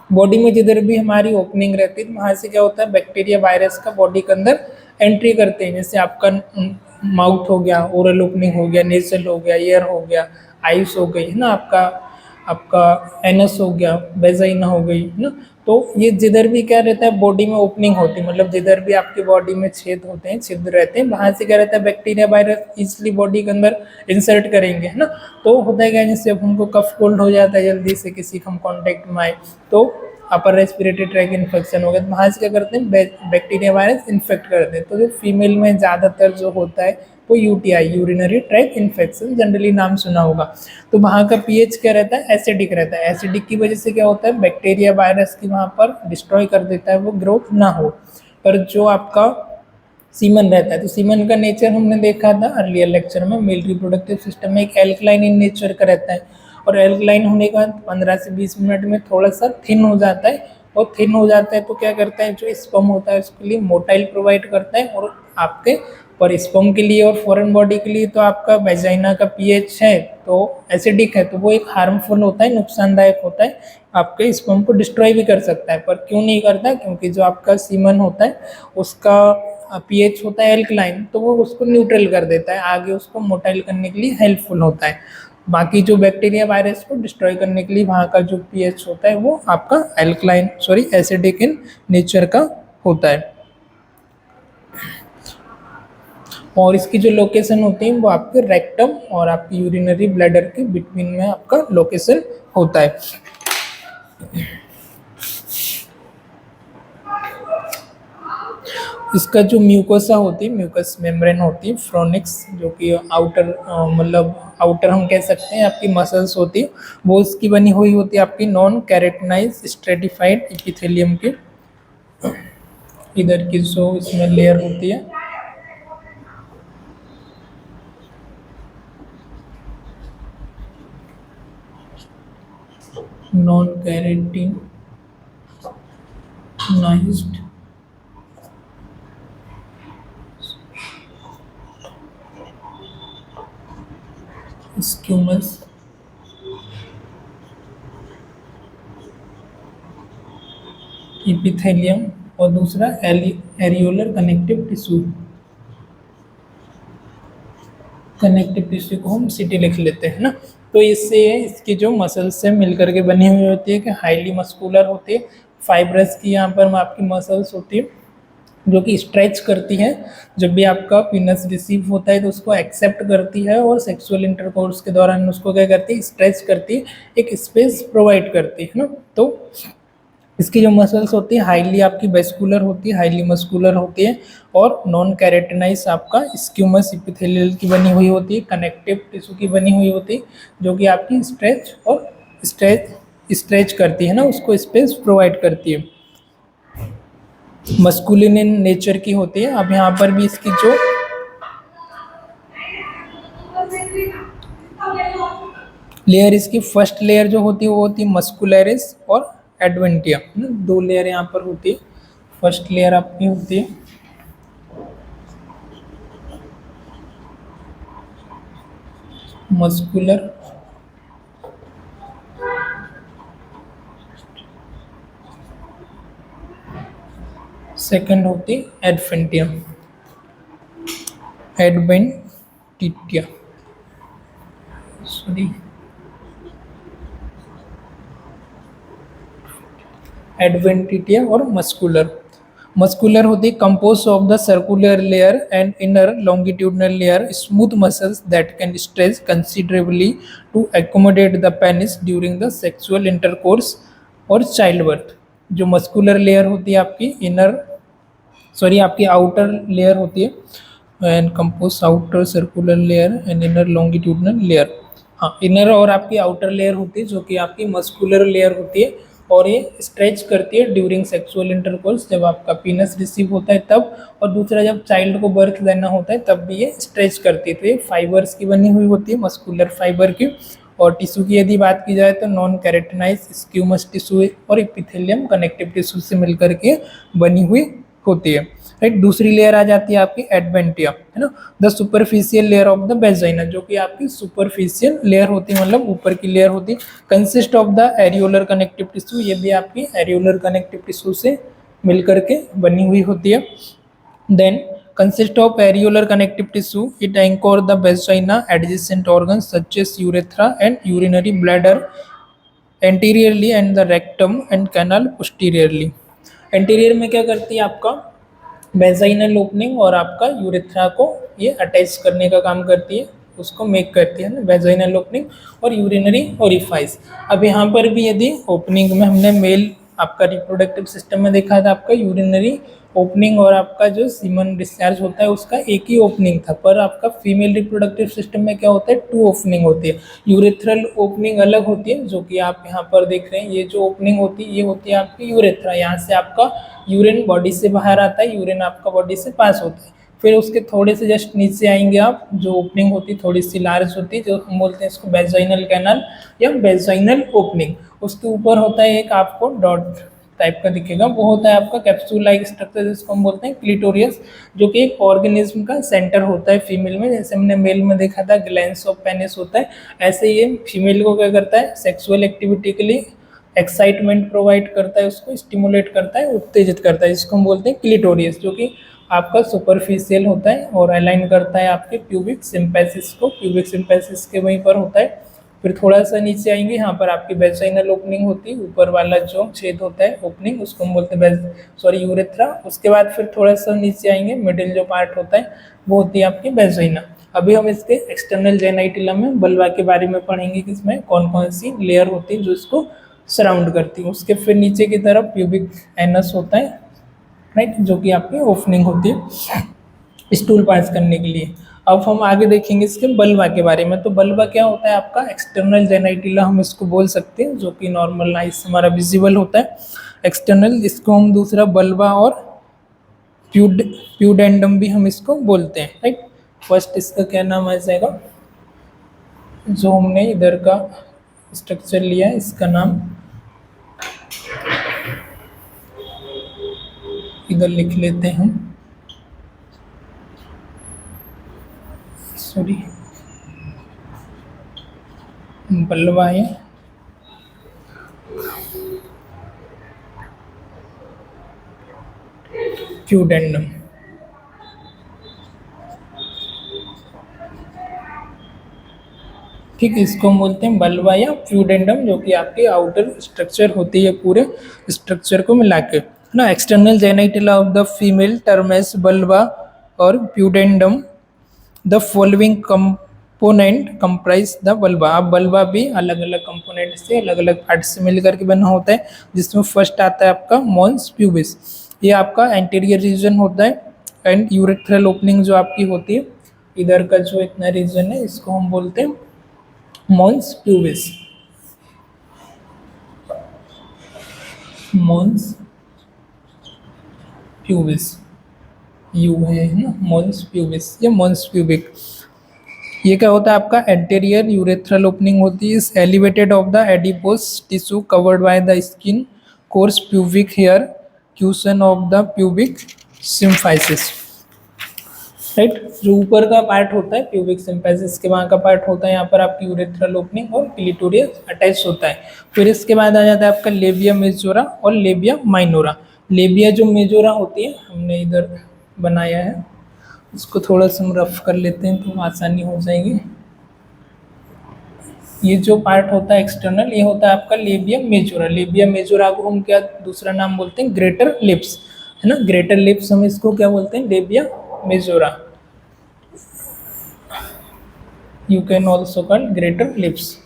बॉडी में जिधर भी हमारी ओपनिंग रहती है वहाँ से क्या होता है बैक्टीरिया वायरस का बॉडी के अंदर एंट्री करते हैं। जैसे आपका माउथ हो गया, ओरल ओपनिंग हो गया, नेजल हो गया, ईयर हो गया, आइस हो गई है ना, आपका आपका एनस हो गया, वेजाइना हो गई है ना। तो ये जिधर भी क्या रहता है बॉडी में ओपनिंग होती है, मतलब जिधर भी आपकी बॉडी में छेद होते हैं, छिद्र रहते हैं, वहाँ से क्या रहता है बैक्टीरिया वायरस इजिली बॉडी के अंदर इंसर्ट करेंगे, है ना। तो होता है क्या, जैसे अब हमको कफ कोल्ड हो जाता है जल्दी से किसी हम कॉन्टेक्ट में आए तो अपर रेस्पिरेटरी ट्रैक इन्फेक्शन हो गया, तो वहाँ से क्या करते हैं बैक्टीरिया वायरस इन्फेक्ट करते हैं। तो जो फीमेल में ज़्यादातर जो होता है वो UTI, urinary track infection, generally नाम सुना होगा। तो वहाँ का पीएच क्या रहता है एसिडिक रहता है। एसिडिक की वजह से क्या होता है बैक्टीरिया वायरस की वहाँ पर डिस्ट्रॉय कर देता है, वो ग्रोथ ना हो। पर जो आपका सीमन रहता है, तो सीमन का नेचर हमने देखा था अर्लियर लेक्चर में, मेल रिप्रोडक्टिव सिस्टम में एक एल्कलाइन इन नेचर का रहता है, और एल्कलाइन होने के बाद 15 से 20 मिनट में थोड़ा सा थिन हो जाता है, और थिन हो जाता है तो क्या करता है जो स्पर्म होता है उसके लिए मोटाइल प्रोवाइड करता है, और आपके पर स्पर्म के लिए और फॉरेन बॉडी के लिए तो आपका वेजाइना का पीएच है तो एसिडिक है, तो वो एक हार्मफुल होता है, नुकसानदायक होता है, आपके स्पर्म को डिस्ट्रॉय भी कर सकता है। पर क्यों नहीं करता, क्योंकि जो आपका सीमन होता है उसका पीएच होता है एल्कलाइन, तो वो उसको न्यूट्रल कर देता है, आगे उसको मोटाइल करने के लिए हेल्पफुल होता है। बाकी जो बैक्टीरिया वायरस को डिस्ट्रॉय करने के लिए वहाँ का जो पीएच होता है वो आपका एल्कलाइन एसिडिक इन नेचर का होता है। और इसकी जो लोकेशन होती है वो आपके रेक्टम और आपकी यूरिनरी ब्लैडर के बिटवीन में आपका लोकेशन होता है। इसका जो म्यूकोसा होती है, म्यूकस मेम्ब्रेन होती है, फ्रोनिक्स, जो कि आउटर मतलब आउटर हम कह सकते हैं आपकी मसल्स होती है, वो इसकी बनी हुई होती है आपकी नॉन कैरेटनाइज स्ट्रेटिफाइड एपिथेलियम की। इधर की जो इसमें लेयर होती है नॉन कैरेटिनाइज्ड स्क्यूमस एपिथेलियम, और दूसरा areolar connective tissue. Connective tissue को हम सिटी लिख लेते हैं ना। तो इससे इसकी जो मसल्स से मिलकर के बनी हुई होती है कि हाईली मस्कुलर होती है, फाइब्रस की यहाँ पर आपकी मसल्स होती है जो कि स्ट्रेच करती है, जब भी आपका पीनस रिसीव होता है तो उसको एक्सेप्ट करती है, और सेक्सुअल इंटरकोर्स के दौरान उसको क्या करती है स्ट्रेच करती है, एक स्पेस प्रोवाइड करती है ना। तो इसकी जो मसल्स होती है हाईली आपकी वेस्कुलर होती है, हाईली मस्कुलर होती है, और नॉन कैरेटिनाइज आपका स्क्यूमस एपिथेलियल की बनी हुई होती है, कनेक्टिव टिश्यू की बनी हुई होती है, जो कि आपकी स्ट्रेच करती है ना, उसको स्पेस प्रोवाइड करती है, मस्कुलिन इन नेचर की होती है। अब यहाँ पर भी इसकी जो लेयर, इसकी फर्स्ट लेयर जो होती है वो होती है मस्कुलरिस और एडवेंटिया, दो लेयर यहाँ पर होती है। फर्स्ट लेयर आपकी होती है मस्कुलर, सेकंड होती एडवेंटियम, एडवेंटिटिया, सॉरी एडवेंटिटिया और मस्कुलर। मस्कुलर होती compose of the circular layer and inner longitudinal layer smooth muscles that can stretch considerably to accommodate the penis during the sexual intercourse और childbirth. जो muscular layer होती है आपकी inner, sorry आपकी outer layer होती है and compose outer circular layer and inner longitudinal layer. हाँ, inner और आपकी आउटर लेयर होती है जो कि आपकी मस्कुलर लेयर होती है और ये स्ट्रेच करती है ड्यूरिंग सेक्सुअल इंटरकोर्स, जब आपका पीनस रिसीव होता है तब, और दूसरा जब चाइल्ड को बर्थ देना होता है तब भी ये स्ट्रेच करती है। तो ये फाइबर्स की बनी हुई होती है, मस्कुलर फाइबर की। और टिश्यू की यदि बात की जाए तो नॉन कैरेटिनाइज स्क्यूमस टिश्यू और इपिथेलियम कनेक्टिव टिश्यू से मिलकर के बनी हुई होती है। राइट, दूसरी लेयर आ जाती है आपकी एडवेंटिया, है ना, the superficial layer of the vagina, जो कि आपकी सुपरफिशियल लेयर होती है, मतलब ऊपर की लेयर होती है। Consist of the areolar connective tissue, ये भी आपकी एरियोलर कनेक्टिव टिश्यू से मिलकर के बनी हुई होती है। Then consist of areolar connective tissue, it anchor the vagina adjacent organs such as urethra and urinary bladder anteriorly and the rectum and canal posteriorly। Anterior में क्या करती है आपका वेजाइनल ओपनिंग और आपका यूरेथ्रा को ये अटैच करने का काम करती है, उसको मेक करती है ना, वेजाइनल ओपनिंग और यूरिनरी ओरिफाइस। अब यहाँ पर भी यदि ओपनिंग में हमने मेल आपका रिप्रोडक्टिव सिस्टम में देखा था, आपका यूरिनरी ओपनिंग और आपका जो सीमन डिस्चार्ज होता है उसका एक ही ओपनिंग था, पर आपका फीमेल रिप्रोडक्टिव सिस्टम में क्या होता है, 2 ओपनिंग होती है। यूरेथ्रल ओपनिंग अलग होती है जो कि आप यहाँ पर देख रहे हैं, ये जो ओपनिंग होती है ये होती है आपकी यूरेथ्रा, यहाँ से आपका यूरिन बॉडी से बाहर आता है, यूरिन आपका बॉडी से पास होता है। फिर उसके थोड़े से जस्ट नीचे आएंगे आप, जो ओपनिंग होती है थोड़ी सी लार्ज होती है, जो हम बोलते हैं इसको वेजाइनल कैनाल या वेजाइनल ओपनिंग। उसके ऊपर होता है एक आपको डॉट टाइप का दिखेगा, वो होता है आपका कैप्सूल लाइक स्ट्रक्चर, जिसको हम बोलते हैं क्लिटोरियस, जो कि एक ऑर्गेनिज्म का सेंटर होता है फीमेल में। जैसे हमने मेल में देखा था ग्लैंस ऑफ पेनिस होता है, ऐसे ये फीमेल को क्या करता है, सेक्सुअल एक्टिविटी के लिए एक्साइटमेंट प्रोवाइड करता है, उसको स्टिमुलेट करता है, उत्तेजित करता है, जिसको हम बोलते हैं क्लिटोरियस, जो कि आपका सुपरफिशियल होता है और अलाइन करता है आपके प्यूबिक सिम्पैसिस को, प्यूबिक सिम्पैसिस के वहीं पर होता है। फिर थोड़ा सा नीचे आएंगे, यहाँ पर आपकी वेजाइनल ओपनिंग होती है, ऊपर वाला जो छेद होता है ओपनिंग, उसको हम बोलते हैं यूरेथ्रा। उसके बाद फिर थोड़ा सा नीचे आएंगे, मिडिल जो पार्ट होता है वो होती है आपकी वेजाइना। अभी हम इसके एक्सटर्नल जेनाइटिला में बल्वा के बारे में पढ़ेंगे कि इसमें कौन कौन सी लेयर होती है जो इसको सराउंड करती है। उसके फिर नीचे की तरफ प्यूबिक एनस होता है, राइट, जो कि आपकी ओपनिंग होती है स्टूल पास करने के लिए। अब हम आगे देखेंगे इसके बल्वा के बारे में। तो बल्वा क्या होता है आपका एक्सटर्नल जेनाइटिला हम इसको बोल सकते हैं, जो कि नॉर्मल आई से हमारा विजिबल होता है एक्सटर्नल, इसको हम दूसरा बल्वा और प्यूडेंडम भी हम इसको बोलते हैं, राइट। फर्स्ट इसका क्या नाम आ जाएगा, जो हमने इधर का स्ट्रक्चर लिया है इसका नाम इधर लिख लेते हैं, सॉरी बल्वा है, प्यूडेंडम। ठीक, इसको हम बोलते हैं बल्वा या प्यूडेंडम, जो कि आपके आउटर स्ट्रक्चर होती है पूरे स्ट्रक्चर को मिला के, है ना। External genitalia of the female term as vulva और pudendum. The following component comprise the vulva. अब बल्वा भी अलग अलग कंपोनेंट से, अलग अलग पार्ट से मिलकर के बना होता है, जिसमें फर्स्ट आता है आपका मॉन्स प्यूबिस, ये आपका एंटीरियर रीजन होता है, एंड यूरेथ्रल ओपनिंग जो आपकी होती है इधर का जो इतना रीजन है इसको हम बोलते हैं मॉन्स प्यूबिस, मॉन्स प्यूबिस, यू है ना, मॉन्स प्यूबिस या मॉन्स प्यूबिक। ये क्या होता है आपका एंटीरियर यूरेथ्रल ओपनिंग होती है, is elevated of the adipose tissue covered by the skin coarse pubic hair cushion of the pubic symphysis. Right. जो ऊपर का पार्ट होता है प्यूबिक सिम्पेसिस के वहाँ का पार्ट होता है, यहाँ पर आपकी यूरेथ्रल ओपनिंग और क्लिटोरियस अटैच होता है। फिर इसके बाद आ जाता है आपका लेबिया मेजोरा और लेबिया माइनोरा। लेबिया जो मेजोरा होती है हमने इधर बनाया है, इसको थोड़ा सा हम रफ कर लेते हैं तो आसानी हो जाएगी। ये जो पार्ट होता है एक्सटर्नल, ये होता है आपका लेबिया मेजोरा। लेबिया मेजोरा को हम क्या दूसरा नाम बोलते हैं, ग्रेटर लिप्स, है ना। ग्रेटर लिप्स हम इसको क्या बोलते हैं, labia majora. You can also call greater lips,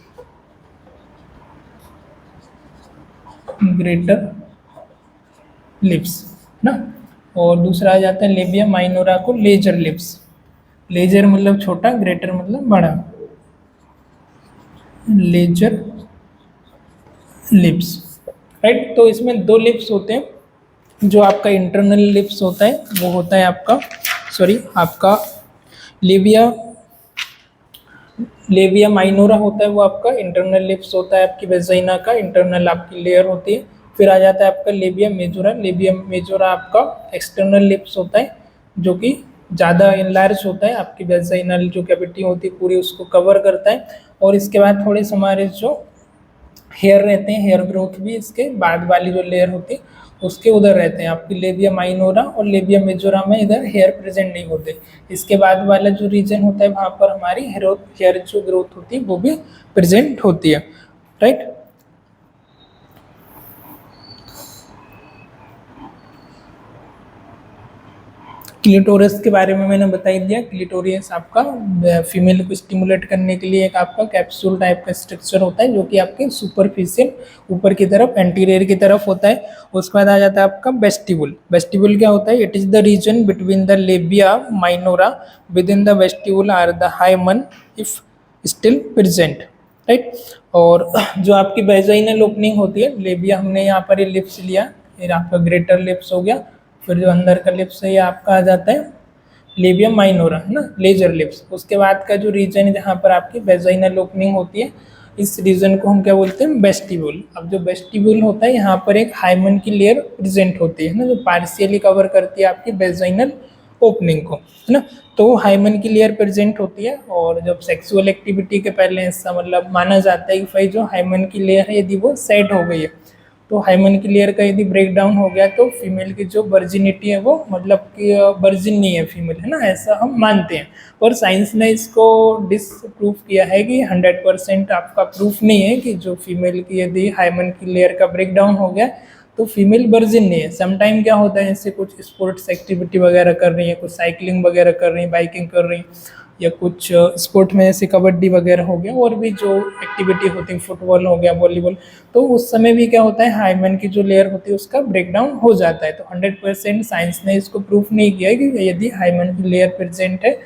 greater lips ना। और दूसरा आ जाता है लेबिया माइनोरा को लेजर लिप्स। लेजर मतलब छोटा, ग्रेटर मतलब बड़ा, लेजर लिप्स, राइट। तो इसमें दो लिप्स होते हैं। जो आपका इंटरनल लिप्स होता है वो होता है आपका, सॉरी आपका लेबिया, लेबिया माइनोरा होता है वो आपका इंटरनल लिप्स होता है, आपकी वेजाइना का इंटरनल आपकी लेयर होती है। फिर आ जाता है आपका लेबिया मेजोरा। लेबिया मेजोरा आपका एक्सटर्नल लिप्स होता है, जो कि ज़्यादा इनलार्ज होता है, आपकी वेजाइनल जो कैविटी होती है पूरी उसको कवर करता है। और इसके बाद थोड़े से हमारे जो हेयर रहते हैं, हेयर ग्रोथ भी इसके बाद वाली जो लेयर होती है उसके उधर रहते हैं। आपकी लेबिया माइनोरा और लेबिया मेजोरा में इधर हेयर प्रेजेंट नहीं होते। इसके बाद वाला जो रीजन होता है वहाँ पर हमारी हेयर जो ग्रोथ होती है वो भी प्रेजेंट होती है, राइट। क्लिटोरस के बारे में मैंने बता ही दिया। क्लिटोरियस आपका फीमेल को स्टिमुलेट करने के लिए एक आपका कैप्सूल टाइप का स्ट्रक्चर होता है, जो कि आपके सुपरफिशियल ऊपर की तरफ एंटीरियर की तरफ होता है। उसके बाद आ जाता है आपका वेस्टिबुल। वेस्टिबुल क्या होता है, it is the region between the labia minora, within the vestibule are the hymen if still present, right. और जो आपकी वेजाइनल ओपनिंग होती है, लेबिया हमने यहाँ पर ये लिप्स लिया, फिर आपका ग्रेटर लिप्स हो गया। फिर जो अंदर का लिप्स है ये आपका आ जाता है लेबिया माइनोरा, है ना, लेजर लिप्स। उसके बाद का जो रीजन है जहाँ पर आपकी वेजाइनल ओपनिंग होती है, इस रीजन को हम क्या बोलते हैं, वेस्टिब्यूल। अब जो वेस्टिब्यूल होता है यहाँ पर एक हाइमन की लेयर प्रेजेंट होती है ना, जो पार्शियली कवर करती है आपकी वेजाइनल ओपनिंग को, है ना। तो हाइमन की लेयर प्रेजेंट होती है। और जब सेक्सुअल एक्टिविटी के पहले ऐसा मतलब माना जाता है कि भाई जो हाइमन की लेयर है यदि वो सेट हो गई है, तो हाइमन की लेयर का यदि ब्रेक डाउन हो गया तो फीमेल की जो वर्जिनिटी है वो मतलब कि वर्जिन नहीं है फीमेल, है ना, ऐसा हम मानते हैं। और साइंस ने इसको डिसप्रूव किया है कि 100% आपका प्रूफ नहीं है कि जो फीमेल की यदि हाइमन की लेयर का ब्रेक डाउन हो गया तो फीमेल वर्जिन नहीं है। समटाइम क्या होता है, जैसे कुछ स्पोर्ट्स एक्टिविटी वगैरह कर रही है, कुछ साइकिलिंग वगैरह कर रही है, बाइकिंग कर रही है, या कुछ स्पोर्ट में जैसे कबड्डी वगैरह हो गया, और भी जो एक्टिविटी होती है, फुटबॉल हो गया, वॉलीबॉल, तो उस समय भी क्या होता है, हाइमन की जो लेयर होती है उसका ब्रेकडाउन हो जाता है। तो 100% साइंस ने इसको प्रूफ नहीं किया है कि यदि हाइमन की लेयर प्रेजेंट है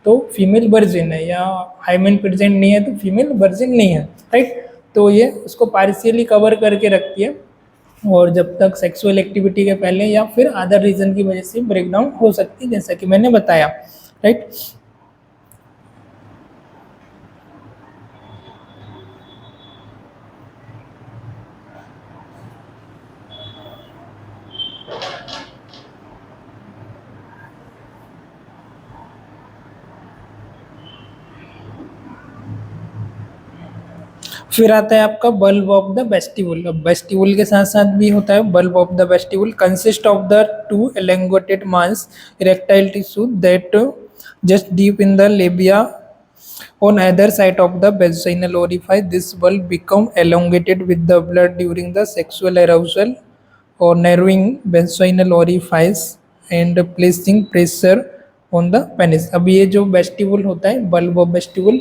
तो फीमेल वर्जिन है, या हाइमन प्रेजेंट नहीं है तो फीमेल वर्जिन नहीं है, राइट। तो ये उसको पार्शियली कवर करके रखती है। और जब तक सेक्सुअल एक्टिविटी के पहले या फिर अदर रीजन की वजह से ब्रेकडाउन हो सकती है, जैसा कि मैंने बताया, राइट। फिर आता है आपका बल्ब ऑफ द वेस्टिबुल। अब वेस्टिबुल के साथ साथ भी होता है bulb of the vestibule, consist of the two elongated mass erectile tissue that just deep in the labia on either side of the vaginal orifice. This bulb become elongated with the blood during the sexual arousal or narrowing vaginal orifice and placing pressure on the penis। अब ये जो vestibule होता है, bulb of vestibule,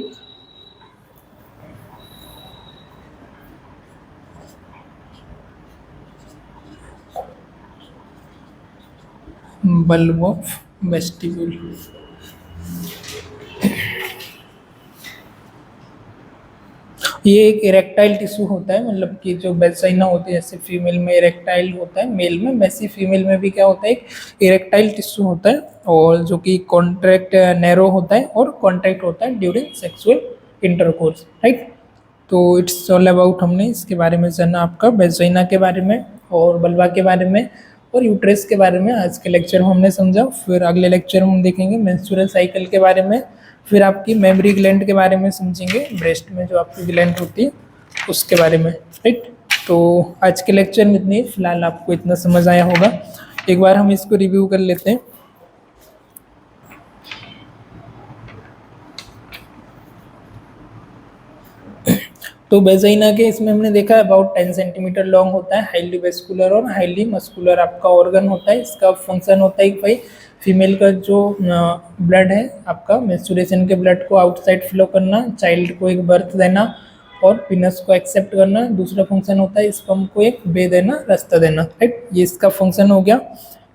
bulb of vestibule, ये एक erectile tissue होता है। मतलब कि जो वेजाइना होती है, जैसे फीमेल में इरेक्टाइल होता है, मेल में, वैसे फीमेल में भी क्या होता है, एक इरेक्टाइल टिश्यू होता है, और जो कि कॉन्ट्रैक्ट नैरो होता है और कॉन्ट्रैक्ट होता है ड्यूरिंग सेक्सुअल इंटरकोर्स, राइट। तो इट्स ऑल अबाउट, हमने इसके बारे में जाना आपका वेजाइना के बारे में और बल्बा के बारे में। और यूट्रस के बारे में आज के लेक्चर में हमने समझा। फिर अगले लेक्चर में हम देखेंगे मेंस्ट्रुअल साइकिल के बारे में, फिर आपकी मेमोरी ग्लैंड के बारे में समझेंगे, ब्रेस्ट में जो आपकी ग्लैंड होती है उसके बारे में, राइट। तो आज के लेक्चर में इतनी, फिलहाल आपको इतना समझ आया होगा। एक बार हम इसको रिव्यू कर लेते हैं। तो वेजाइना के इसमें हमने देखा अबाउट 10 सेंटीमीटर लॉन्ग होता है, हाईली वेस्कुलर और हाईली मस्कुलर आपका ऑर्गन होता है। इसका फंक्शन होता है कि भाई फीमेल का जो ब्लड है आपका मेंस्ट्रुएशन के ब्लड को आउटसाइड फ्लो करना, चाइल्ड को एक बर्थ देना और पीनस को एक्सेप्ट करना। दूसरा फंक्शन होता है स्पर्म को एक वे देना, रास्ता देना, राइट। ये इसका फंक्शन हो गया।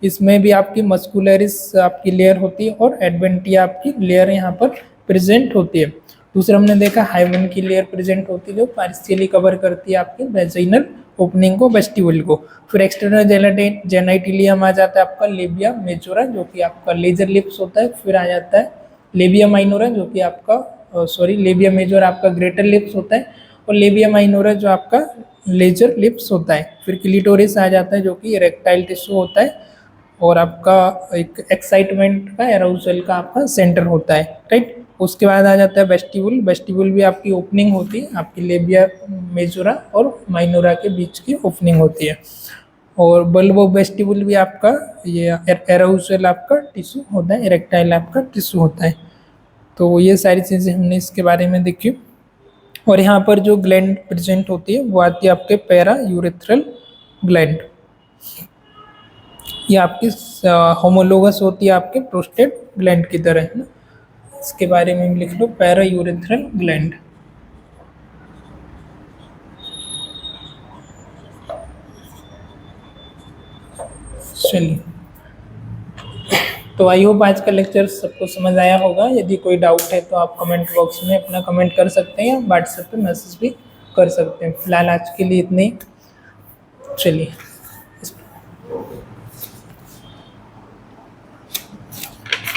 इसमें भी आपकी मस्कुलरिस आपकी लेयर होती है और एडवेंटिया आपकी लेयर यहाँ पर प्रेजेंट होती है। दूसरा हमने देखा हाइमन की लेयर प्रेजेंट होती है जो पार्शियली कवर करती है आपके वेजाइनल ओपनिंग को, वेस्टिबुल को। फिर एक्सटर्नल जेनाइटिलियम आ जाता है आपका लेबिया मेजोरा जो कि आपका लेजर लिप्स होता है। फिर आ जाता है लेबिया माइनोरा जो कि आपका लेबिया मेजोरा आपका ग्रेटर लिप्स होता है और लेबिया माइनोरा जो आपका लेजर लिप्स होता है। फिर क्लिटोरिस आ जाता है जो कि इरेक्टाइल टिश्यू होता है और आपका एक एक्साइटमेंट का एराउजल का आपका सेंटर होता है, राइट। उसके बाद आ जाता है वेस्टिबुल। वेस्टिबुल भी आपकी ओपनिंग होती है, आपकी लेबिया मेजोरा और माइनोरा के बीच की ओपनिंग होती है। और बल्बो वेस्टिबुल भी आपका ये एराउजल आपका टिश्यू होता है, इरेक्टाइल आपका टिश्यू होता है। तो ये सारी चीज़ें हमने इसके बारे में देखी। और यहाँ पर जो ग्लैंड प्रेजेंट होती है वो आती है आपके पैरा यूरेथ्रल ग्लैंड। ये आपकी होमोलोगस होती है आपके प्रोस्टेट ग्लैंड की तरह, है ना। इसके बारे में लिख लो पैरा यूरेथ्रल ग्लैंड। चलिए, तो आई होप आज का लेक्चर सबको समझ आया होगा। यदि कोई डाउट है तो आप कमेंट बॉक्स में अपना कमेंट कर सकते हैं या व्हाट्सएप पे मैसेज भी कर सकते हैं। फिलहाल आज के लिए इतने ही। चलिए।